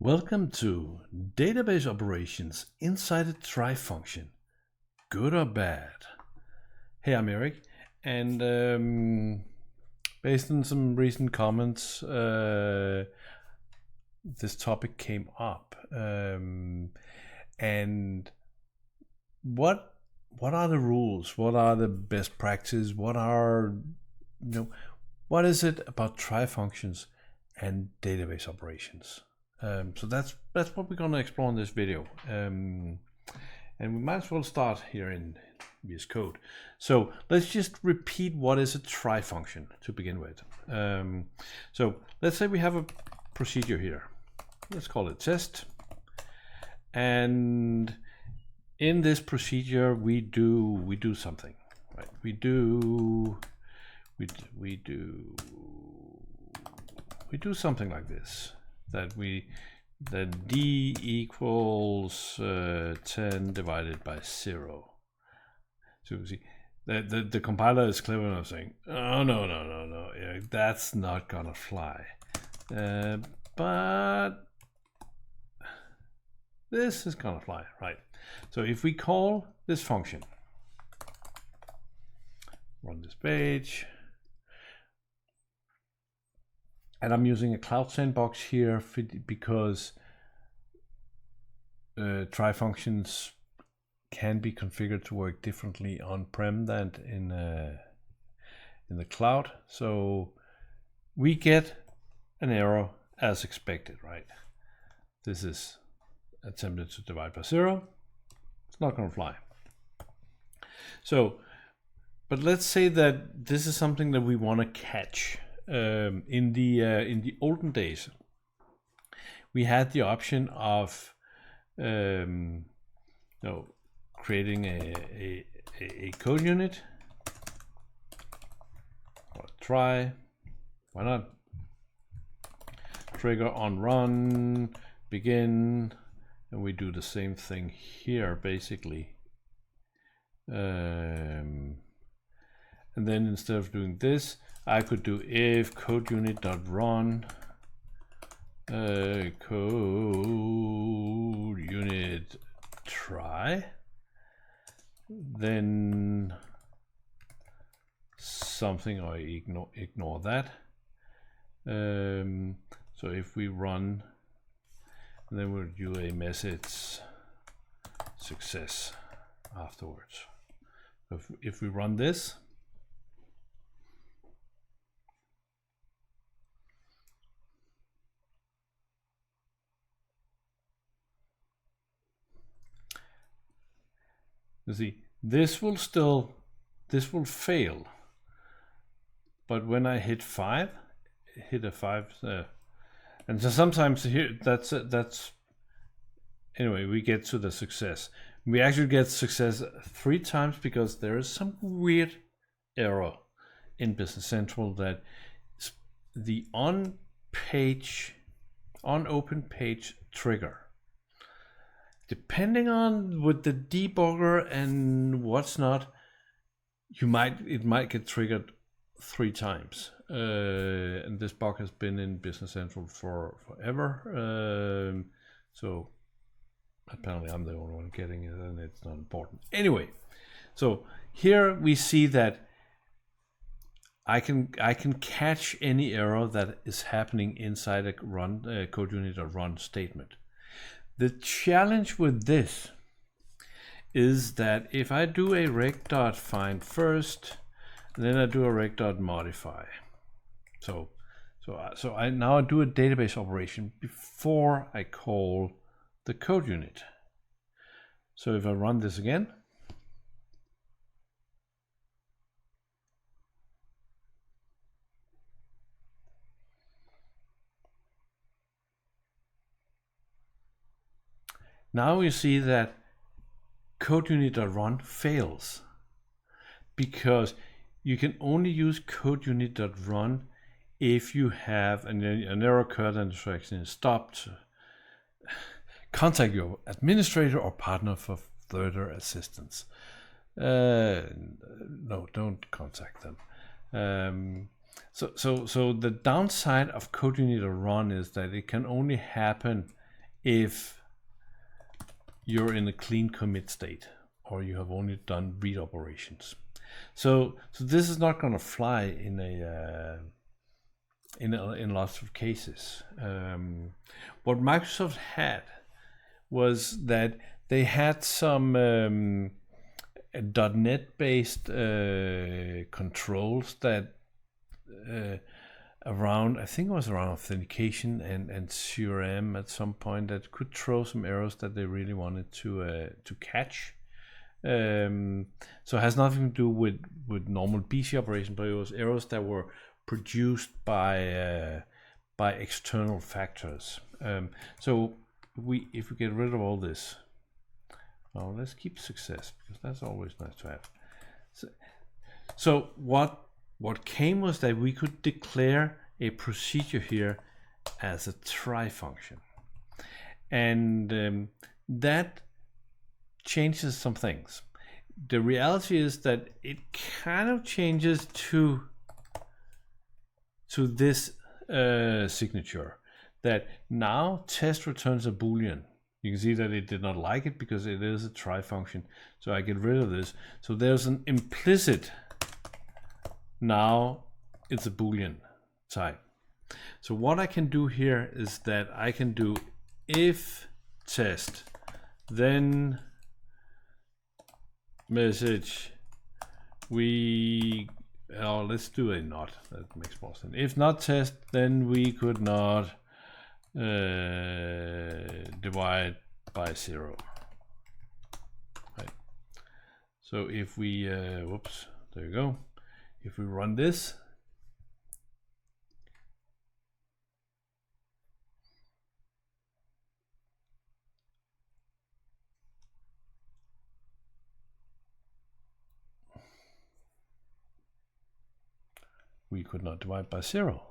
Welcome to Database Operations inside a TryFunction. Good or bad? Hey, I'm Eric, and based on some recent comments, this topic came up. And what are the rules? What are the best practices? What is it about TryFunctions and database operations? So that's what we're going to explore in this video, and we might as well start here in VS Code. So let's just repeat what is a TryFunction to begin with. So let's say we have a procedure here. Let's call it test, and in this procedure we do something, right? We do something like this. That d equals 10 divided by 0. So you see, the compiler is clever enough saying, oh no, Eric, that's not gonna fly. But this is gonna fly, right? So if we call this function, run this page. And I'm using a cloud sandbox here because TryFunctions can be configured to work differently on-prem than in the cloud. So we get an error as expected, right? This is attempted to divide by 0. It's not going to fly. So, but let's say that this is something that we want to catch. In the olden days, we had the option of creating a code unit or try, why not, trigger on run, begin, and we do the same thing here basically. And then instead of doing this, I could do if code unit.run code unit try, then something, or ignore that. So if we run, and then we'll do a message success afterwards. If we run this, you see, this will fail, but when I hit a 5, and so sometimes here that's anyway, we get to the success. We actually get success 3 times because there is some weird error in Business Central that the on open page trigger, depending on with the debugger and what's not, it might get triggered 3 times. And this bug has been in Business Central forever. So apparently I'm the only one getting it, and it's not important. Anyway, so here we see that I can catch any error that is happening inside a run code unit or run statement. The challenge with this is that if I do a rec.find first, then I do a rec.modify. So I now do a database operation before I call the code unit. So if I run this again, now you see that code unit.run fails because you can only use code unit.run if you have an error occurred and instruction is stopped. Contact your administrator or partner for further assistance. No, don't contact them. So the downside of code unit.run is that it can only happen if you're in a clean commit state or you have only done read operations. So this is not going to fly in lots of cases. What Microsoft had was that they had some .NET based controls that around, I think it was around authentication and CRM at some point, that could throw some errors that they really wanted to catch. So it has nothing to do with normal BC operation, but it was errors that were produced by external factors. So if we get rid of all this, well, let's keep success, because that's always nice to have. So what came was that we could declare a procedure here as a TryFunction, and that changes some things. The reality is that it kind of changes to this signature, that now test returns a Boolean. You can see that it did not like it because it is a TryFunction. So I get rid of this. So there's an implicit, now it's a Boolean type. So what I can do here is that I can do if test, then message, let's do a not, that makes more sense. If not test, then we could not divide by 0. Right. So if we whoops, there you go. If we run this, we could not divide by 0.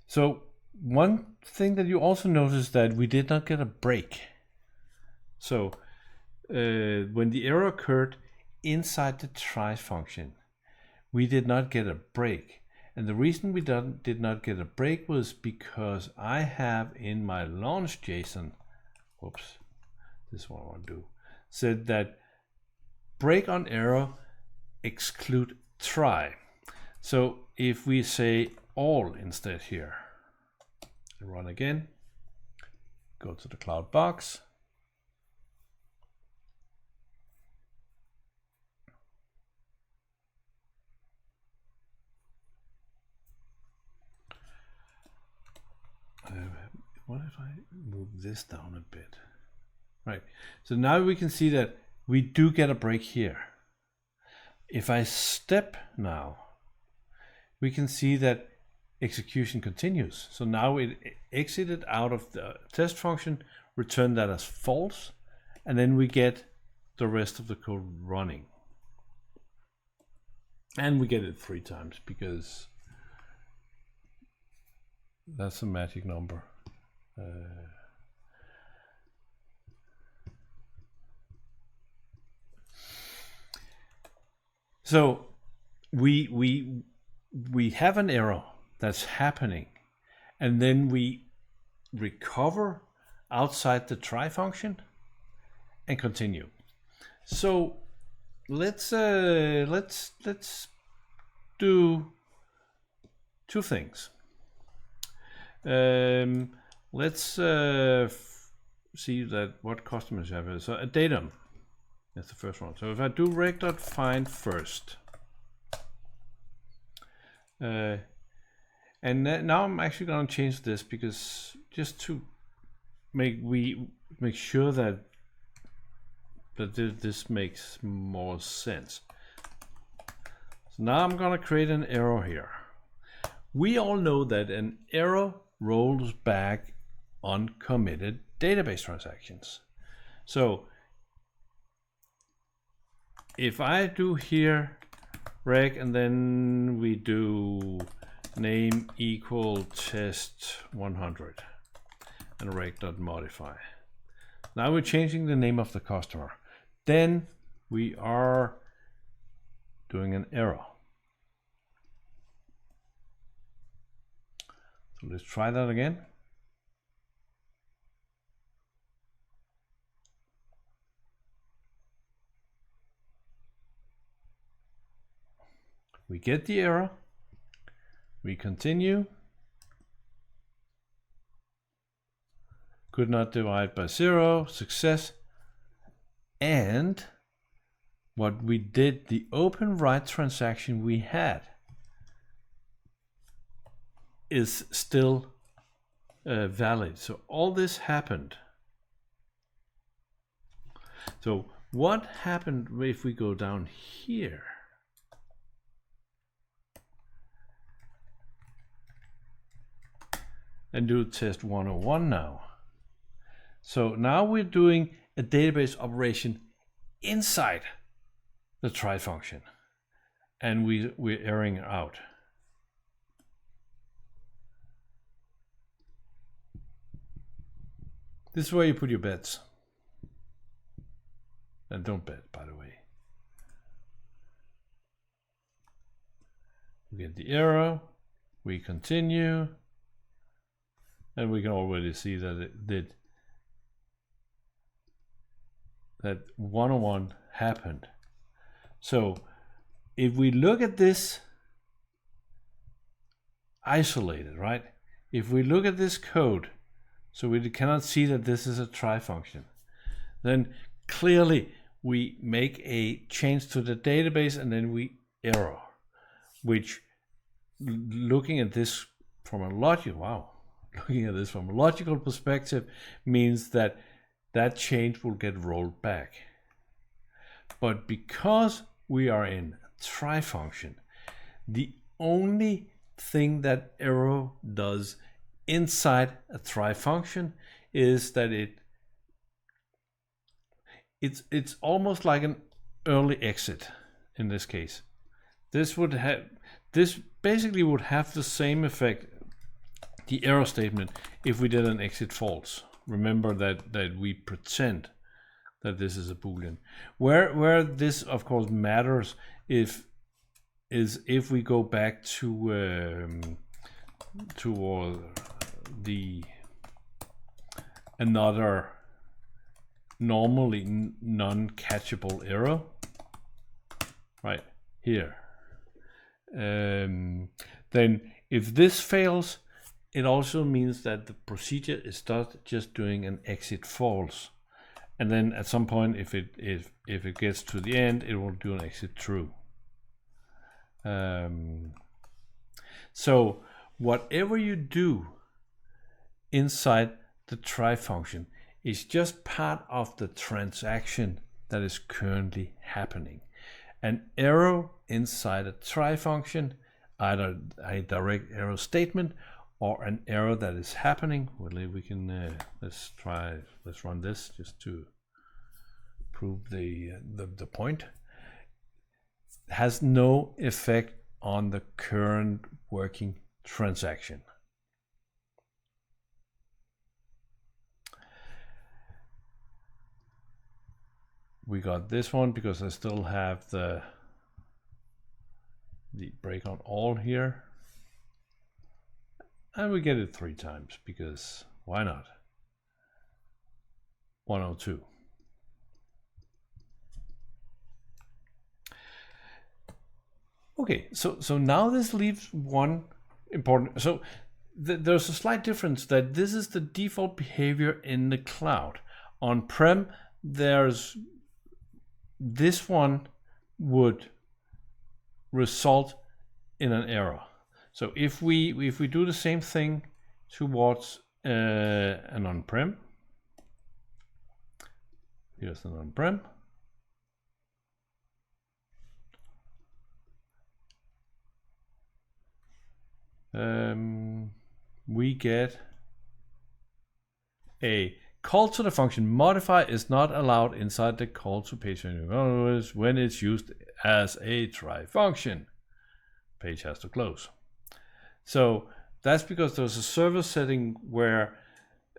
So one thing that you also notice, that we did not get a break. So when the error occurred inside the TryFunction, we did not get a break. And the reason we did not get a break was because I have in my launch JSON, whoops, this is what I want to do, said that break on error exclude try. So if we say all instead here, and run again, go to the cloud box, what if I move this down a bit? Right, so now we can see that we do get a break here. If I step now, we can see that execution continues. So now it exited out of the test function, returned that as false, and then we get the rest of the code running. And we get it 3 times because that's a magic number. So we have an error that's happening, and then we recover outside the TryFunction and continue. So let's do 2 things. Let's see that what customers have. So a datum, that's the first one. So if I do rec.find first, and now I'm actually going to change this, because just to make sure that this makes more sense. So now I'm going to create an arrow here. We all know that an arrow rolls back on committed database transactions. So if I do here rec, and then we do name equal test 100 and rec.modify. Now we're changing the name of the customer. Then we are doing an error. So let's try that again. We get the error, we continue, could not divide by 0, success, and what we did, the open write transaction we had is still valid. So all this happened. So what happened if we go down here? And do test 101 now. So now we're doing a database operation inside the TryFunction, and we're erroring out. This is where you put your bets. And don't bet, by the way. We get the error, we continue, and we can already see that it did. That 101 happened. So if we look at this isolated, right? If we look at this code, so we cannot see that this is a TryFunction, then clearly we make a change to the database and then we error, which looking at this from a logical perspective means that that change will get rolled back. But because we are in TryFunction, the only thing that arrow does inside a TryFunction is that it's almost like an early exit in this case. This basically would have the same effect, the error statement, if we did an exit false. Remember that we pretend that this is a Boolean. Where this of course matters is if we go back to another normally non-catchable error right here. Then if this fails, it also means that the procedure is not just doing an exit false, and then at some point if it gets to the end, it will do an exit true. So whatever you do inside the TryFunction is just part of the transaction that is currently happening. An error inside a TryFunction, either a direct error statement or an error that is happening. Well, we can let's run this just to prove the point. Has no effect on the current working transaction. We got this one because I still have the break on all here. And we get it 3 times because why not? 102. Okay, so now this leaves one important. So there's a slight difference that this is the default behavior in the cloud. On-prem, there's this one would result in an error. So if we do the same thing towards an on-prem, here's an on-prem. We get a call to the function modify is not allowed inside the call to page menu when it's used as a TryFunction. Page has to close. So that's because there's a server setting where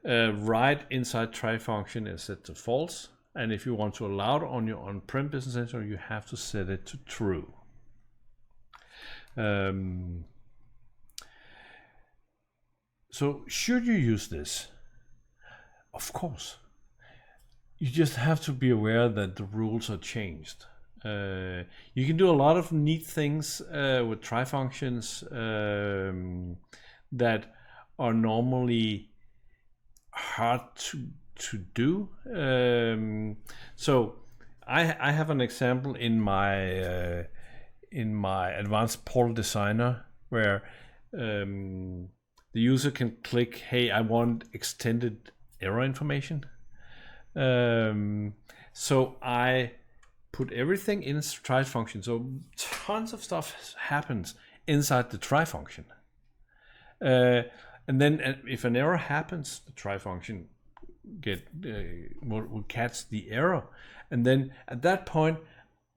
write inside TryFunction is set to false, and if you want to allow it on your on-prem business center, you have to set it to true. So should you use this? Of course. You just have to be aware that the rules are changed. You can do a lot of neat things with TryFunctions that are normally hard to do. So I have an example in my advanced portal designer where the user can click, hey, I want extended error information. So I put everything in TryFunction. So tons of stuff happens inside the TryFunction. And then if an error happens, the TryFunction will catch the error. And then at that point,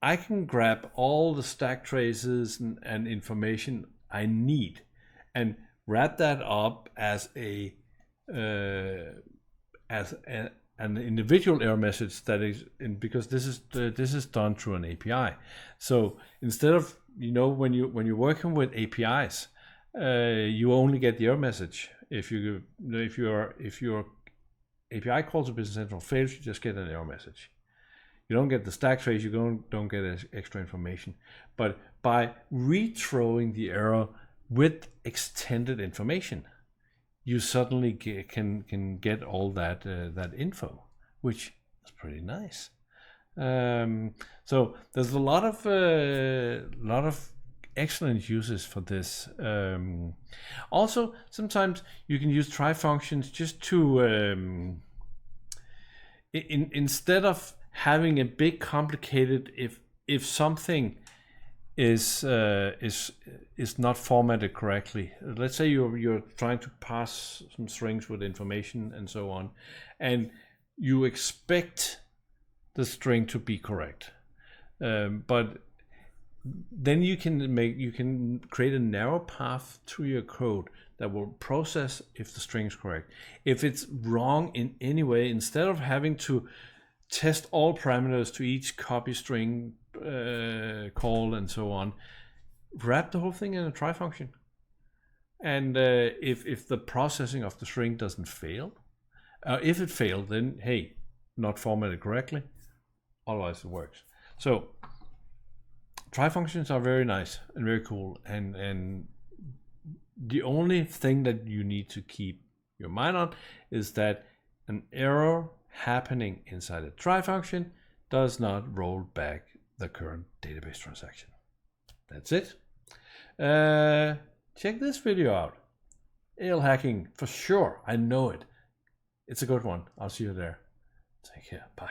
I can grab all the stack traces and information I need and wrap that up as an individual error message that is because this is done through an API. So instead of when you're working with APIs, you only get the error message. If your API call to Business Central fails, you just get an error message. You don't get the stack trace, you don't get extra information. But by rethrowing the error with extended information, you suddenly can get all that info, which is pretty nice. So there's a lot of excellent uses for this. Also, sometimes you can use TryFunctions just to instead of having a big complicated if something is not formatted correctly. Let's say you're trying to pass some strings with information and so on, and you expect the string to be correct, but then you can create a narrow path through your code that will process if the string is correct. If it's wrong in any way, instead of having to test all parameters to each copy string call and so on, wrap the whole thing in a TryFunction. And if the processing of the string doesn't fail, if it failed, then hey, not formatted correctly, otherwise it works. So TryFunctions are very nice and very cool, and the only thing that you need to keep your mind on is that an error happening inside a TryFunction does not roll back the current database transaction. That's it. Check this video out. AL hacking for sure. I know it. It's a good one. I'll see you there. Take care. Bye.